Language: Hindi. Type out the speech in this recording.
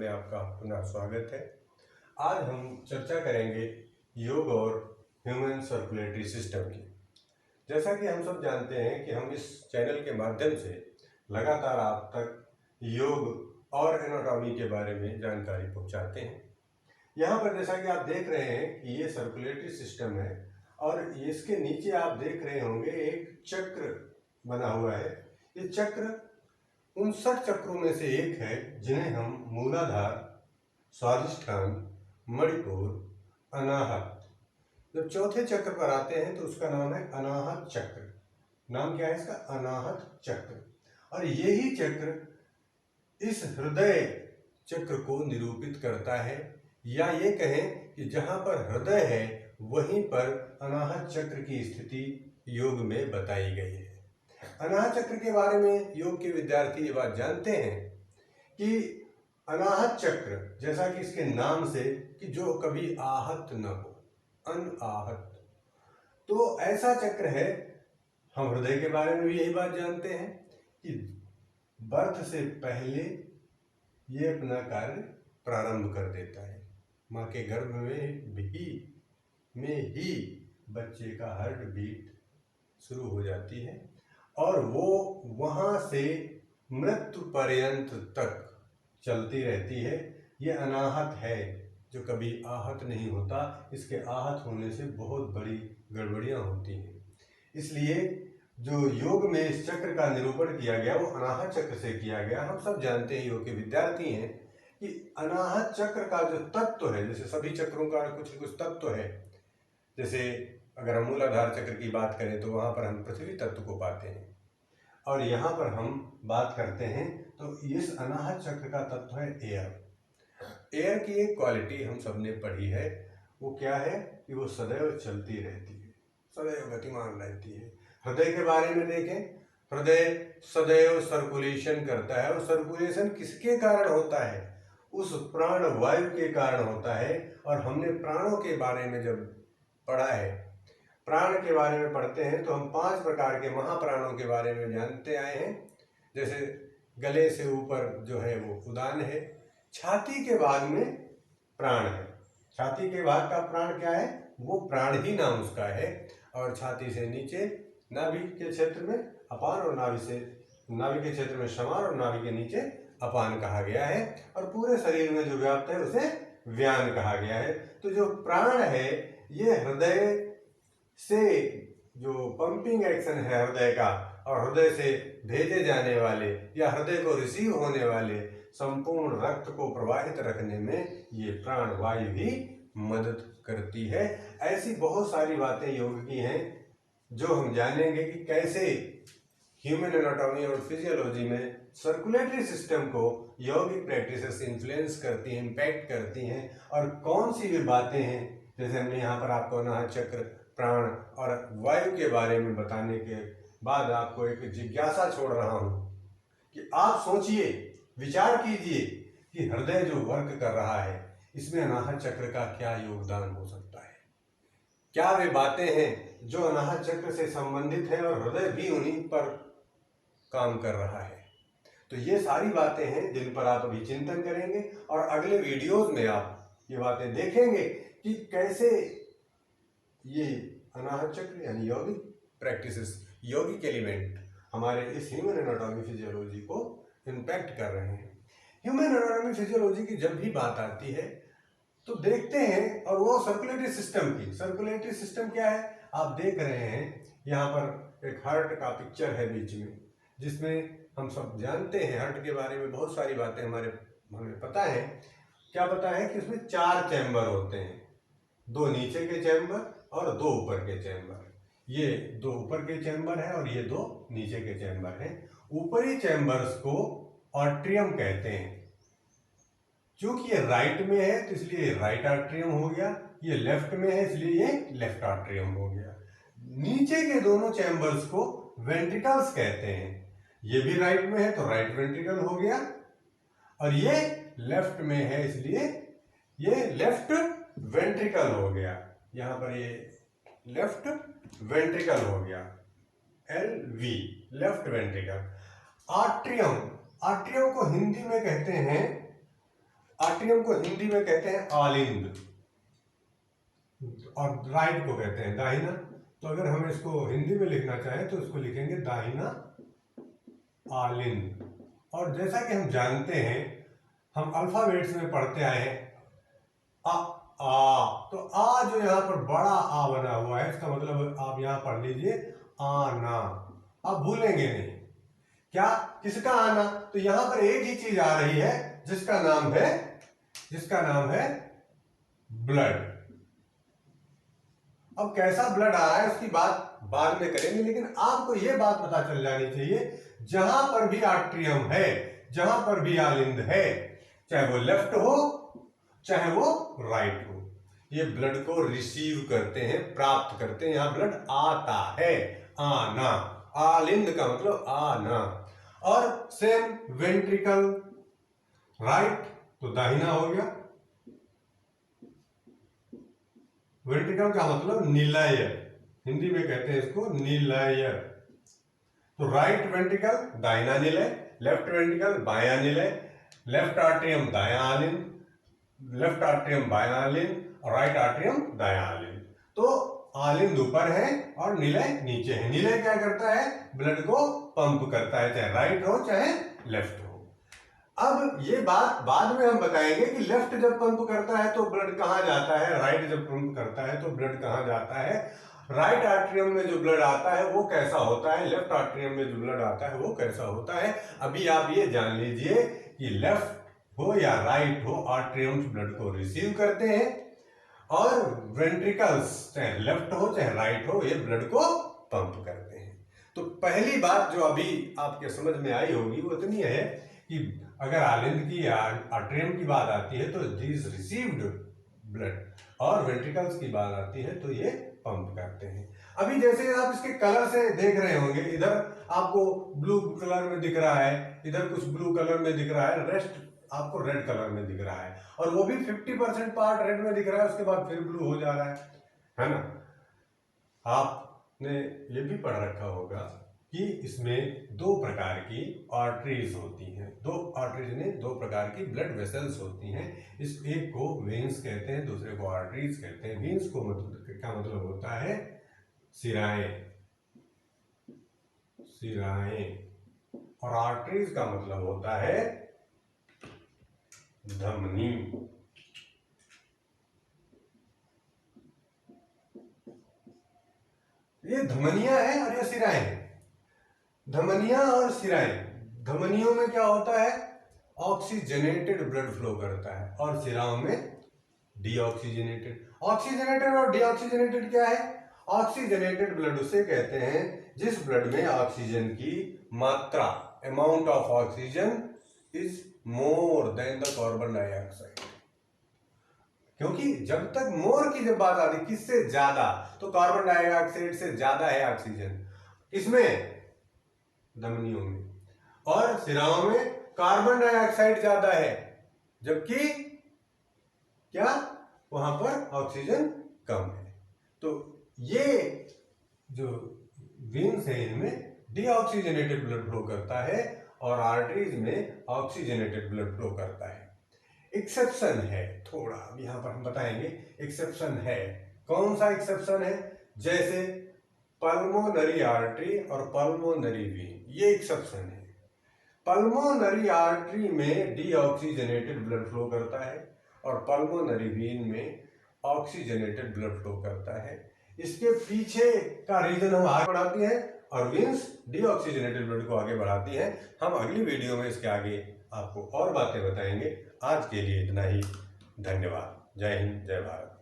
में आपका पुनः स्वागत है। आज हम चर्चा करेंगे योग और ह्यूमन सर्कुलेटरी सिस्टम की। जैसा कि हम सब जानते हैं कि हम इस चैनल के माध्यम से लगातार आप तक योग और एनाटॉमी के बारे में जानकारी पहुंचाते हैं। यहाँ पर जैसा कि आप देख रहे हैं कि ये सर्कुलेटरी सिस्टम है और इसके नीचे आप देख रहे होंगे एक चक्र बना हुआ है। ये चक्र 59 चक्रों में से एक है जिन्हें हम मूलाधार, स्वाधिष्ठान, मणिपुर, अनाहत। जब चौथे चक्र पर आते हैं तो उसका नाम है अनाहत चक्र। नाम क्या है इसका? अनाहत चक्र। और यही चक्र इस हृदय चक्र को निरूपित करता है, या ये कहें कि जहां पर हृदय है वहीं पर अनाहत चक्र की स्थिति योग में बताई गई है। अनाहत चक्र के बारे में योग के विद्यार्थी ये बात जानते हैं कि अनाहत चक्र, जैसा कि इसके नाम से, कि जो कभी आहत न हो, अनाहत, तो ऐसा चक्र है। हम हृदय के बारे में भी यही बात जानते हैं कि बर्थ से पहले ये अपना कार्य प्रारंभ कर देता है। माँ के गर्भ में ही बच्चे का हार्ट बीट शुरू हो जाती है और वो वहाँ से मृत्यु पर्यंत तक चलती रहती है। ये अनाहत है जो कभी आहत नहीं होता। इसके आहत होने से बहुत बड़ी गड़बड़ियाँ होती हैं। इसलिए जो योग में इस चक्र का निरूपण किया गया वो अनाहत चक्र से किया गया। हम सब जानते हैं, योग के विद्यार्थी हैं, कि अनाहत चक्र का जो तत्व है, जैसे सभी चक्रों का कुछ न कुछ तत्व है। जैसे अगर हम मूलाधार चक्र की बात करें तो वहाँ पर हम पृथ्वी तत्व को पाते हैं, और यहाँ पर हम बात करते हैं तो इस अनाहत चक्र का तत्व है एयर। एयर की एक क्वालिटी हम सबने पढ़ी है, वो क्या है कि वो सदैव चलती रहती है, सदैव गतिमान रहती है। हृदय के बारे में देखें, हृदय सदैव सर्कुलेशन करता है, और सर्कुलेशन किसके कारण होता है? उस प्राण वायु के कारण होता है। और हमने प्राणों के बारे में जब पढ़ा है, प्राण के बारे में पढ़ते हैं तो हम 5 प्रकार के महाप्राणों के बारे में जानते आए हैं। जैसे गले से ऊपर जो है वो उदान है, छाती के भाग में प्राण है। छाती के भाग का प्राण क्या है? वो प्राण ही नाम उसका है। और छाती से नीचे नाभि के क्षेत्र में अपान, और नाभि के क्षेत्र में समार, और नाभि के नीचे अपान कहा गया है। और पूरे शरीर में जो व्याप्त है उसे व्यान कहा गया है। तो जो प्राण है ये हृदय से जो पंपिंग एक्शन है हृदय का, और हृदय से भेजे जाने वाले या हृदय को रिसीव होने वाले संपूर्ण रक्त को प्रवाहित रखने में ये प्राण वायु ही मदद करती है। ऐसी बहुत सारी बातें योग की हैं जो हम जानेंगे कि कैसे ह्यूमन एनाटॉमी और फिजियोलॉजी में सर्कुलेटरी सिस्टम को यौगिक प्रैक्टिसेस इन्फ्लुएंस करती हैं, इम्पैक्ट करती हैं, और कौन सी भी बातें हैं। जैसे हमने यहाँ पर आपको अनाहत चक्र, प्राण और वायु के बारे में बताने के बाद आपको एक जिज्ञासा छोड़ रहा हूँ कि आप सोचिए, विचार कीजिए कि हृदय जो वर्क कर रहा है इसमें अनाहत चक्र का क्या योगदान हो सकता है। क्या वे बातें हैं जो अनाहत चक्र से संबंधित है और हृदय भी उन्हीं पर काम कर रहा है। तो ये सारी बातें हैं जिन पर आप अभी चिंतन करेंगे, और अगले वीडियोज में आप ये बातें देखेंगे कि कैसे ये अनाहत चक्र यानी यौगिक प्रैक्टिसेस, यौगिक एलिमेंट हमारे इस ह्यूमन एनाटॉमी फिजियोलॉजी को इम्पैक्ट कर रहे हैं। ह्यूमन एनाटॉमी फिजियोलॉजी की जब भी बात आती है तो देखते हैं, और वो सर्कुलेटरी सिस्टम की। सर्कुलेटरी सिस्टम क्या है? आप देख रहे हैं यहाँ पर एक हार्ट का पिक्चर है बीच में, जिसमें हम सब जानते हैं हार्ट के बारे में बहुत सारी बातें हमें पता है। क्या पता है कि उसमें 4 चैम्बर होते हैं, 2 नीचे के चैम्बर और 2 ऊपर के चैम्बर। ये 2 ऊपर के चैम्बर है और ये 2 नीचे के चैम्बर हैं। ऊपरी चैम्बर्स को आर्ट्रियम कहते हैं। क्योंकि ये राइट में है तो इसलिए राइट आर्ट्रियम हो गया, ये लेफ्ट में है इसलिए ये लेफ्ट आर्ट्रियम हो गया। नीचे के दोनों चैम्बर्स को वेंट्रिकल्स कहते हैं। ये भी राइट में है तो राइट वेंट्रिकल हो गया, और ये लेफ्ट में है इसलिए ये लेफ्ट वेंट्रिकल हो गया। यहाँ पर ये लेफ्ट वेंट्रिकल हो गया, LV, left ventricle. Atrium, atrium को हिंदी में कहते हैं आर्टरियम को हिंदी में कहते हैं आलिंद और राइट को कहते हैं दाहिना। तो अगर हम इसको हिंदी में लिखना चाहें तो इसको लिखेंगे दाहिना आलिंद। और जैसा कि हम जानते हैं, हम अल्फाबेट्स में पढ़ते आए हैं तो आ जो यहाँ पर बड़ा आ बना हुआ है, इसका मतलब आप यहाँ पढ़ लीजिए आना। आप भूलेंगे नहीं क्या, किसका आना। तो यहां पर एक ही चीज आ रही है जिसका नाम है ब्लड। अब कैसा ब्लड आ रहा है उसकी बात बाद में करेंगे, लेकिन आपको यह बात पता चल जानी चाहिए, जहां पर भी आर्टरियम है, जहां पर भी आलिंद है, चाहे वो लेफ्ट हो चाहे वो राइट हो, ये ब्लड को रिसीव करते हैं, प्राप्त करते हैं। यहां ब्लड आता है, आना। आलिंद का मतलब आना। और सेम वेंट्रिकल राइट तो दाहिना हो गया। वेंट्रिकल का मतलब निलय, हिंदी में कहते हैं इसको निलय। तो राइट वेंट्रिकल दाहिना निलय, लेफ्ट वेंट्रिकल बायां निलय, लेफ्ट आर्टरियम दायां आलिंद, लेफ्ट आर्टरियम बायां आलिंद और राइट आर्टरियम दायां आलिंद। तो आलिंद ऊपर है और निलय नीचे है। निलय क्या करता है, ब्लड को पंप करता है, चाहे राइट हो चाहे लेफ्ट हो। अब ये बात बाद में हम बताएंगे कि लेफ्ट जब पंप करता है तो ब्लड कहां जाता है, राइट जब पंप करता है तो ब्लड कहां जाता है। राइट आर्टरियम में जो ब्लड आता है वो कैसा होता है, लेफ्ट आर्टरियम में जो ब्लड आता है वो कैसा होता है। अभी आप ये जान लीजिए कि लेफ्ट हो या राइट हो, आर्टरियम्स ब्लड को रिसीव करते हैं और वेंट्रिकल्स चाहे लेफ्ट हो चाहे राइट हो, ये ब्लड को पंप करते हैं। तो पहली बात जो अभी आपके समझ में आई होगी वो इतनी है कि अगर आलिंद की या आर्टरियम की बात आती है तो दिस रिसीव्ड ब्लड, और वेंट्रिकल्स की बात आती है तो ये पंप करते हैं। अभी जैसे आप इसके कलर से देख रहे होंगे, इधर आपको ब्लू कलर में दिख रहा है, इधर कुछ ब्लू कलर में दिख रहा है, रेस्ट आपको रेड कलर में दिख रहा है, और वो भी 50% पार्ट रेड में दिख रहा है, उसके बाद फिर ब्लू हो जा रहा है ना। आपने ये भी पढ़ रखा होगा कि इसमें दो प्रकार की आर्टरीज होती हैं, दो प्रकार की ब्लड वेसल्स होती हैं। इस एक को वेन्स कहते हैं, दूसरे को आर्टरीज कहते हैं। वेन्स को का मतलब होता है शिराएं, और आर्टरीज का मतलब होता है धमनी। ये धमनियां हैं और ये सिराएं हैं। धमनियां और सिराएं, धमनियों में क्या होता है, ऑक्सीजनेटेड ब्लड फ्लो करता है, और सिराओं में डीऑक्सीजनेटेड। ऑक्सीजनेटेड और डीऑक्सीजनेटेड क्या है, ऑक्सीजनेटेड ब्लड उसे कहते हैं जिस ब्लड में ऑक्सीजन की मात्रा, amount of oxygen is more than the carbon dioxide. क्योंकि जब तक मोर की जब बात आती, किससे ज्यादा, तो कार्बन डाइऑक्साइड से ज्यादा है ऑक्सीजन, किसमें, धमनियों में, और सिराओं में कार्बन डाइऑक्साइड ज्यादा है, जबकि क्या वहां पर ऑक्सीजन कम है। तो ये जो वेन्स है इनमें डीऑक्सीजनेटेड ब्लड फ्लो करता है और आर्टरीज में ऑक्सीजनेटेड ब्लड फ्लो करता है। एक्सेप्शन है थोड़ा, अब यहां पर हम बताएंगे एक्सेप्शन है। कौन सा एक्सेप्शन है, जैसे पल्मोनरी आर्टरी और पल्मोनरी वेन, ये एक्सेप्शन है। पल्मोनरी आर्टरी में डीऑक्सीजनेटेड ब्लड फ्लो करता है और पल्मोनरी वेन में ऑक्सीजनेटेड ब्लड फ्लो करता है। इसके पीछे का रीजन हम आगे बढ़ाते हैं और वेन्स डीऑक्सीजनेटेड ब्लड को आगे बढ़ाती हैं। हम अगली वीडियो में इसके आगे आपको और बातें बताएंगे। आज के लिए इतना ही, धन्यवाद। जय हिंद, जय भारत।